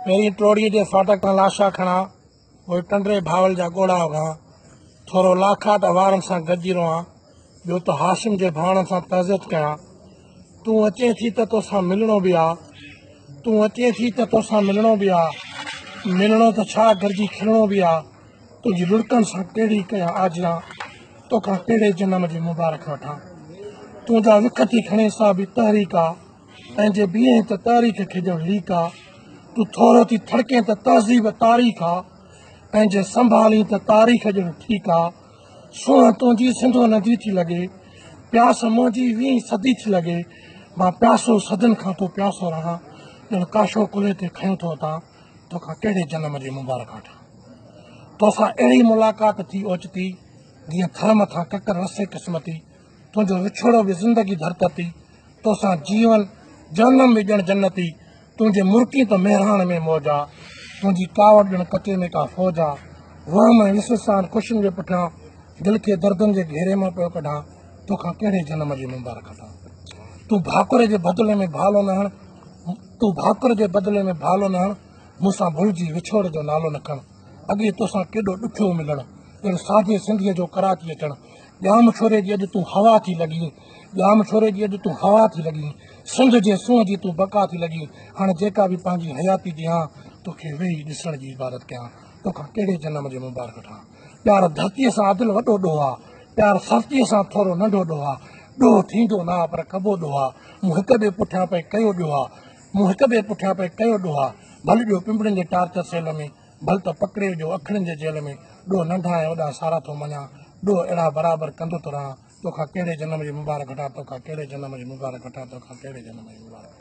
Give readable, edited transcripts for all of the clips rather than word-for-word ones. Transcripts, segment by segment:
मेरी टोड़ी जे फाटक तां लाशा खणा उहे टंडरे भावल जा गोड़ा होगा थोरो लाखाट वारनि सां गॾिजी रहां ॿियो त हाशिम जे भाउरनि सां तहज़त कयां तूं अचे थी त तोसां मिलणो बि आहे तूं अचे थी त तोसां मिलणो बि आहे मिलणो त छा गॾिजी खिलणो बि आहे तुंहिंजी लुड़कनि सां कहिड़ी कयां आजियां तोखां कहिड़े जनम जी मुबारक वठां तुंहिंजा विख थी खणे सा बि तहरीक आहे पंहिंजे बीहे त तारीख़ खे ॼण लीक आहे तूं थोरो थी थड़के त तहज़ीब तारीख़ आहे पंहिंजे संभाली त तारीख़ ॼण ठीकु आहे सुहिण तुंहिंजी सिंधो नदी थी लॻे प्यास मुंहिंजी 20 सदी थी लॻे मां प्यासो सदन खां तूं प्यासो रहां ॼण काशो कुल्हे ते खयूं थो अथां तोखां कहिड़े जनम जी मुबारक वठां तोसां अहिड़ी मुलाक़ात थी ओचिती जीअं थर मथां ककर रसे क़िस्मती तुंहिंजो विछोड़ो बि ज़िंदगी धरकती तोसां जीवन जनम बि ॼण जन्नती तुंहिंजे मुर्की त मेहरान में मौज आहे तुंहिंजी कावड़ ॼण कचे में का फ़ौज आहे वहम विससान ख़ुशियुनि जे पुठियां दिलि खे दर्दनि जे घेरे मां पियो कढां तोखां कहिड़े जनम जी मुबारक वठां तूं भाकुर जे बदिले में भालो न हण तूं भाकुर जे बदिले में भालो न हण मूंसां भुलिजी विछोड़ जो नालो न खण अॻे तोसां केॾो ॾुखियो मिलणु ॼण साॼे सिंधीअ जो कराची अचणु ॼाम छोरे जी अॼु तूं हवा थी लॻी ॼाम छोरे जी अॼु तूं हवा थी लॻी सिंध जे सूंहं जी तूं बका थी लॻी हाणे जेका बि पंहिंजी हयाती ॾियां तोखे वेही ॾिसण जी इबादत कयां तोखां कहिड़े जनम जी मुबारक वठां प्यार धरतीअ सां अदिल वॾो ॾोह आहे प्यार सरतीअ सां थोरो नंढो ॾोह आहे ॾोह थींदो न आहे पर कबो ॾोह आहे मूं हिक ॿिए पुठियां पई कयो ॾोह आहे मूं हिक ॿिए पुठियां पई कयो ॾोह आहे भले ॾियो पिंपड़ियुनि जे टार्चर सेल में भले त पकिड़े विझो अखियुनि जे जेल में ॾोह नंढा ऐं वॾा सारा थो मञा ॾोह अहिड़ा बराबरि कंदो थो रहां तोखां कहिड़े जनम जी मुबारक वठां तोखां कहिड़े जनम जी मुबारक वठां तोखां कहिड़े जनम जी मुबारक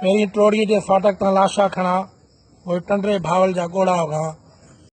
मेरी टोड़ीअ जे फाटक तां लाशा खणा उहे टंडरे भावल जा गोड़ा होगा